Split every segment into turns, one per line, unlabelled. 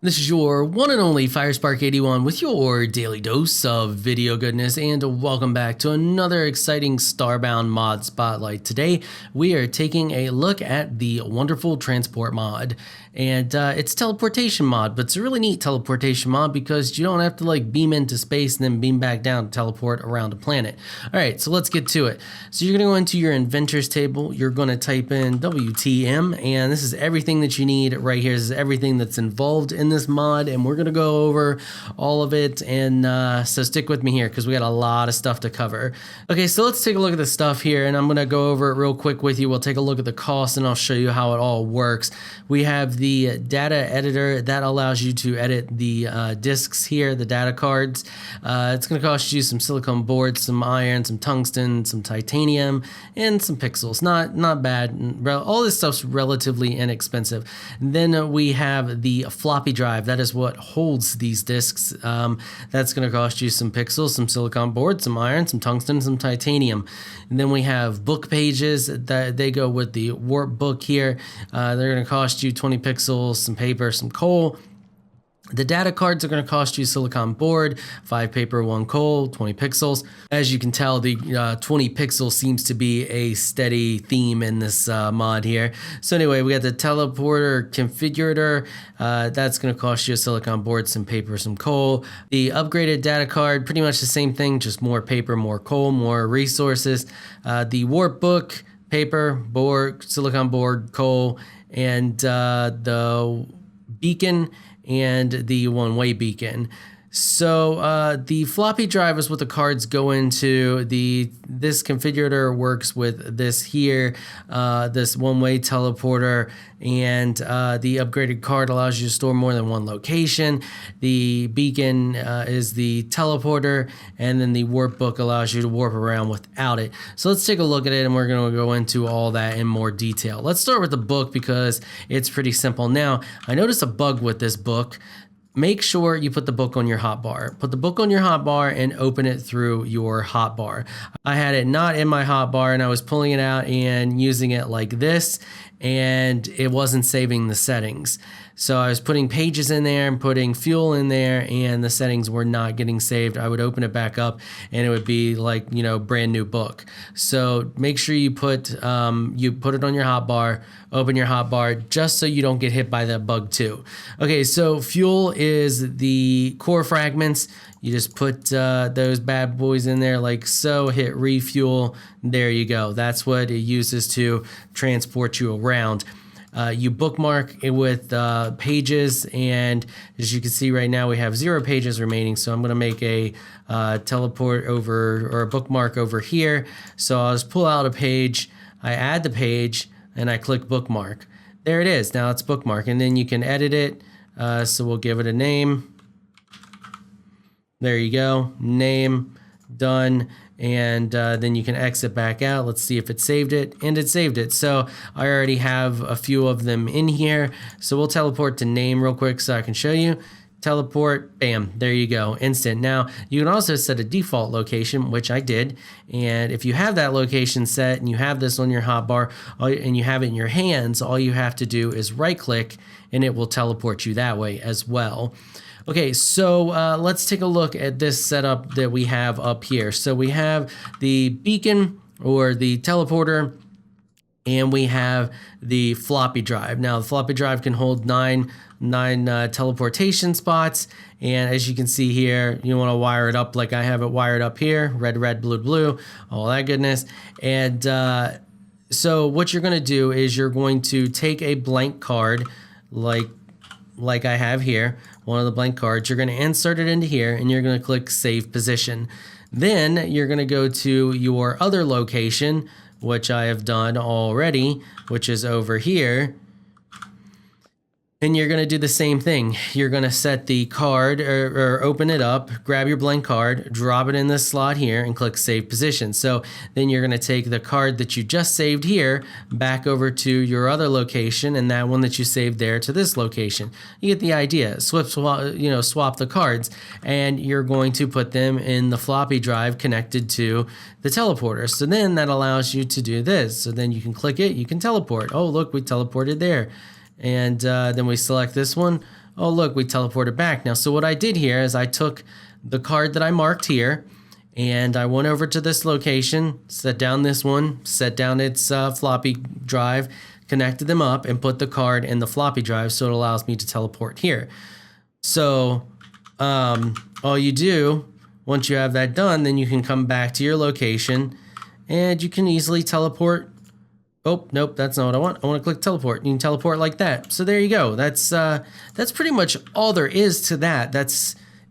This is your one and only FireSpark81 with your daily dose of video goodness, and welcome back to another exciting Starbound mod spotlight. Today we are taking a look at the wonderful transport mod, and it's teleportation mod, but it's a really neat teleportation mod because you don't have to like beam into space and then beam back down to teleport around a planet. All right, so let's get to it. So you're gonna go into your Inventors Table, you're gonna type in WTM, and this is everything that you need right here. This is everything that's involved in this mod, and we're gonna go over all of it, and so stick with me here because we got a lot of stuff to cover. Okay, so let's take a look at the stuff here, and I'm gonna go over it real quick with you. We'll take a look at the cost and I'll show you how it all works. We have the data editor that allows you to edit the disks here, the data cards. It's gonna cost you some silicone boards, some iron, some tungsten, some titanium, and some pixels. Not bad. All this stuff's relatively inexpensive. And then we have the floppy drive. That is what holds these disks. That's going to cost you some pixels, some silicon board, some iron, some tungsten, some titanium. And then we have book pages that they go with the warp book here. They're going to cost you 20 pixels, some paper, some coal. The data cards are going to cost you silicon board, 5 paper, 1 coal, 20 pixels. As you can tell, the 20 pixels seems to be a steady theme in this mod here. So anyway, we got the teleporter configurator. That's going to cost you a silicon board, some paper, some coal. The upgraded data card, pretty much the same thing, just more paper, more coal, more resources. The warp book, paper, board, silicon board, coal, and the beacon and the one-way beacon. So the floppy drive is what the cards go into. This configurator works with this here, this one-way teleporter, and the upgraded card allows you to store more than one location. The beacon is the teleporter, and then the warp book allows you to warp around without it. So let's take a look at it, and we're going to go into all that in more detail. Let's start with the book because it's pretty simple. Now, I noticed a bug with this book. Make sure you put the book on your hotbar. Put the book on your hotbar and open it through your hotbar. I had it not in my hotbar and I was pulling it out and using it like this, and it wasn't saving the settings. So I was putting pages in there and putting fuel in there, and the settings were not getting saved. I would open it back up and it would be like, you know, brand new book. So make sure you put it on your hotbar, open your hotbar, just so you don't get hit by that bug too. Okay, so fuel is the core fragments. You just put those bad boys in there like so, hit refuel, there you go. That's what it uses to transport you around. You bookmark it with pages, and as you can see right now we have 0 pages remaining, so I'm going to make a teleport over, or a bookmark over here. So I'll just pull out a page, I add the page, and I click bookmark. There it is, now it's bookmark, and then you can edit it. So we'll give it a name. There you go, name, done. And then you can exit back out. Let's see if it saved it, and it saved it. So I already have a few of them in here. So we'll teleport to name real quick so I can show you. Teleport, bam, there you go, instant. Now you can also set a default location, which I did, and if you have that location set and you have this on your hotbar and you have it in your hands, all you have to do is right click and it will teleport you that way as well. Okay, so let's take a look at this setup that we have up here. So we have the beacon or the teleporter, and we have the floppy drive. Now the floppy drive can hold nine teleportation spots, and as you can see here, you want to wire it up like I have it wired up here, red, red, blue, blue, all that goodness. And so what you're going to do is you're going to take a blank card like I have here, one of the blank cards. You're going to insert it into here, and you're going to click save position. Then you're going to go to your other location, which I have done already, which is over here. And you're going to do the same thing. You're going to set the card or open it up, grab your blank card, drop it in this slot here, and click save position. So then you're going to take the card that you just saved here back over to your other location, and that one that you saved there to this location. You get the idea. Swap the cards, and you're going to put them in the floppy drive connected to the teleporter. So then that allows you to do this. So then you can click it, you can teleport. Oh, look, we teleported there. And then we select this one, Oh, look, we teleported back. Now, so what I did here is I took the card that I marked here, and I went over to this location, set down this one, set down its floppy drive, connected them up, and put the card in the floppy drive so it allows me to teleport here. So all you do, once you have that done, then you can come back to your location, and you can easily teleport. Oh, nope, that's not what I want. I want to click teleport. You can teleport like that. So there you go. That's pretty much all there is to that.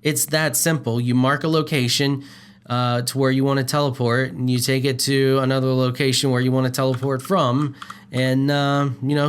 It's that simple. You mark a location to where you want to teleport, and you take it to another location where you want to teleport from, and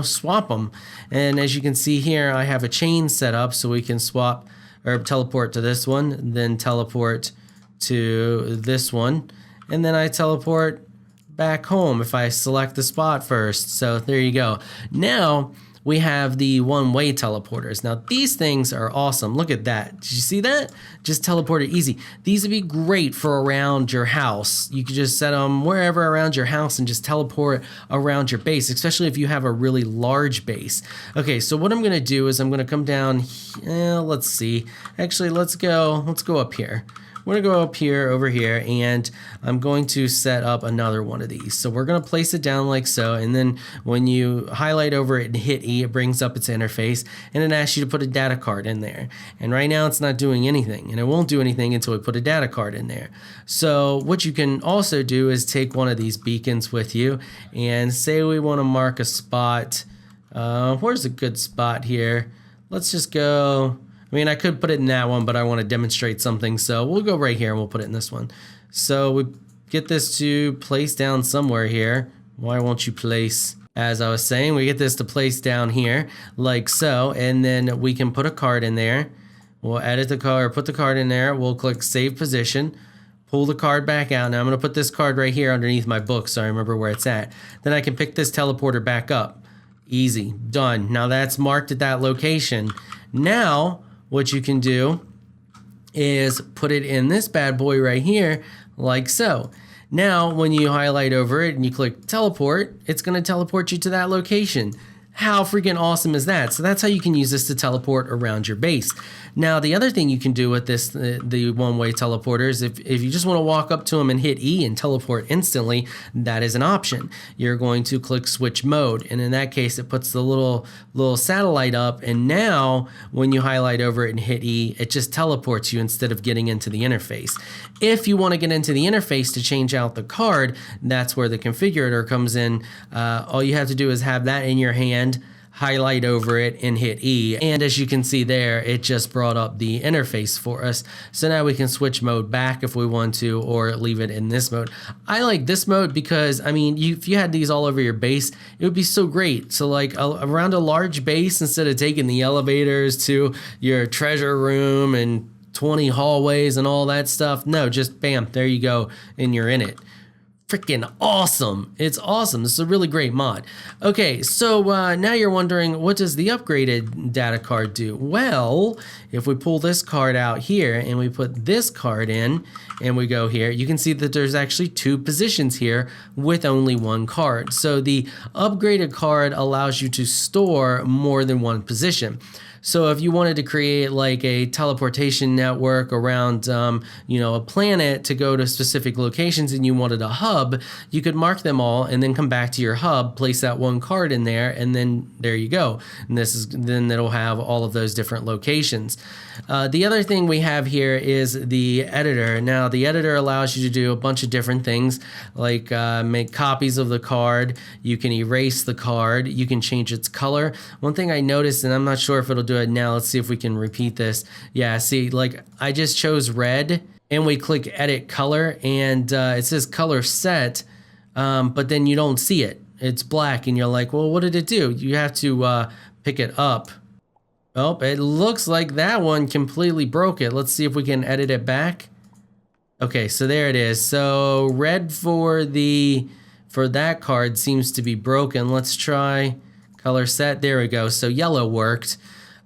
swap them. And as you can see here, I have a chain set up so we can swap or teleport to this one, then teleport to this one, and then I teleport back home if I select the spot first. So there you go. Now we have the one-way teleporters. Now these things are awesome. Look at that. Did you see that? Just teleported easy. These would be great for around your house. You could just set them wherever around your house and just teleport around your base, especially if you have a really large base. Okay, so what I'm gonna do is I'm gonna come down, let's see. Actually, let's go up here. We're gonna go up here, over here, and I'm going to set up another one of these. So we're gonna place it down like so, and then when you highlight over it and hit E, it brings up its interface, and it asks you to put a data card in there. And right now it's not doing anything, and it won't do anything until we put a data card in there. So what you can also do is take one of these beacons with you, and say we wanna mark a spot. Where's a good spot here? Let's just go, I mean, I could put it in that one, but I want to demonstrate something. So we'll go right here and we'll put it in this one. So we get this to place down somewhere here. Why won't you place, as I was saying, we get this to place down here like so. And then we can put a card in there. We'll edit the card, or put the card in there. We'll click save position, pull the card back out. Now I'm going to put this card right here underneath my book so I remember where it's at. Then I can pick this teleporter back up. Easy, done. Now that's marked at that location. Now, what you can do is put it in this bad boy right here, like so. Now, when you highlight over it and you click teleport, it's going to teleport you to that location. How freaking awesome is that? So that's how you can use this to teleport around your base. Now, the other thing you can do with this, the one-way teleporters, if you just want to walk up to them and hit E and teleport instantly, that is an option. You're going to click switch mode, and in that case, it puts the little satellite up, and now when you highlight over it and hit E, it just teleports you instead of getting into the interface. If you want to get into the interface to change out the card, that's where the configurator comes in. All you have to do is have that in your hand, highlight over it and hit E, and as you can see there, it just brought up the interface for us. So now we can switch mode back if we want to, or leave it in this mode. I like this mode because, I mean, if you had these all over your base, it would be so great. So like around a large base, instead of taking the elevators to your treasure room and 20 hallways and all that stuff, no, just bam, there you go, and you're in it. Freaking awesome. It's awesome. This is a really great mod. Okay, so now you're wondering, what does the upgraded data card do? Well, if we pull this card out here and we put this card in and we go here, you can see that there's actually two positions here with only one card. So the upgraded card allows you to store more than one position. So if you wanted to create like a teleportation network around, a planet to go to specific locations, and you wanted a hub, you could mark them all and then come back to your hub, place that one card in there, and then there you go. And then it'll have all of those different locations. The other thing we have here is the editor. Now the editor allows you to do a bunch of different things, like make copies of the card. You can erase the card. You can change its color. One thing I noticed, and I'm not sure if it'll do it now. Let's see if we can repeat this. Yeah, see, like I just chose red and we click edit color, and it says color set, but then you don't see it. It's black, and you're like, well, what did it do? You have to pick it up. Oh, it looks like that one completely broke it. Let's see if we can edit it back. Okay, so there it is. So red for that card seems to be broken. Let's try color set. There we go. So yellow worked.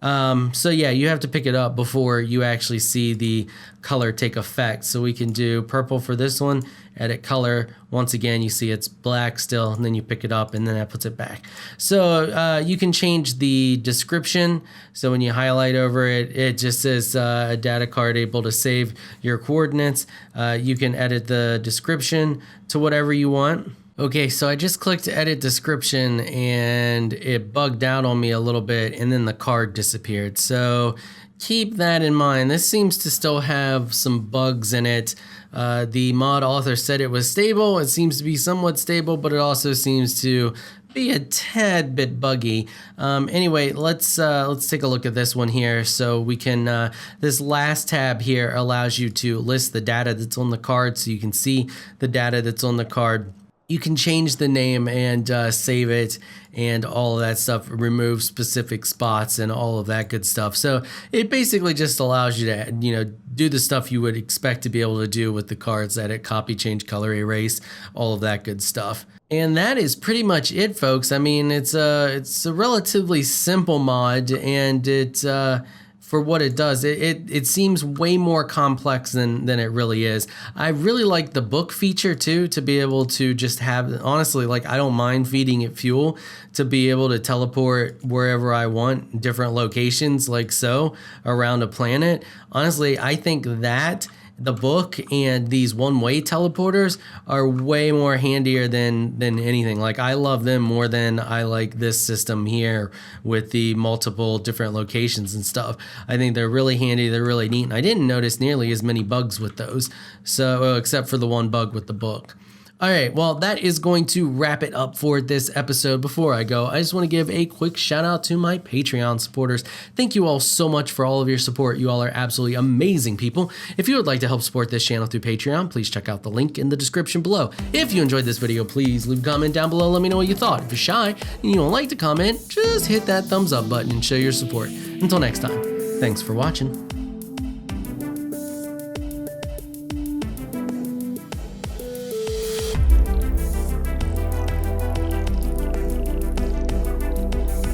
So yeah, you have to pick it up before you actually see the color take effect. So we can do purple for this one, edit color. Once again, you see it's black still, and then you pick it up and then that puts it back. So you can change the description. So when you highlight over it, it just says a data card able to save your coordinates. You can edit the description to whatever you want. Okay, so I just clicked edit description and it bugged out on me a little bit and then the card disappeared. So keep that in mind. This seems to still have some bugs in it. The mod author said it was stable. It seems to be somewhat stable, but it also seems to be a tad bit buggy. Anyway, let's take a look at this one here. So we can, this last tab here allows you to list the data that's on the card so you can see the data that's on the card. You can change the name and save it and all of that stuff, remove specific spots and all of that good stuff. So it basically just allows you to, do the stuff you would expect to be able to do with the cards, edit, copy, change, color, erase, all of that good stuff. And that is pretty much it, folks. I mean, it's a relatively simple mod, and it for what it does, it seems way more complex than it really is. I really like the book feature too, to be able to just have, honestly, like I don't mind feeding it fuel to be able to teleport wherever I want, different locations like so around a planet. Honestly, I think that the book and these one-way teleporters are way more handier than anything. Like I love them more than I like this system here with the multiple different locations and stuff. I think they're really handy, they're really neat, and I didn't notice nearly as many bugs with those, so except for the one bug with the book. All right, well, that is going to wrap it up for this episode. Before I go, I just want to give a quick shout out to my Patreon supporters. Thank you all so much for all of your support. You all are absolutely amazing people. If you would like to help support this channel through Patreon, please check out the link in the description below. If you enjoyed this video, please leave a comment down below. Let me know what you thought. If you're shy and you don't like to comment, just hit that thumbs up button and show your support. Until next time, thanks for watching.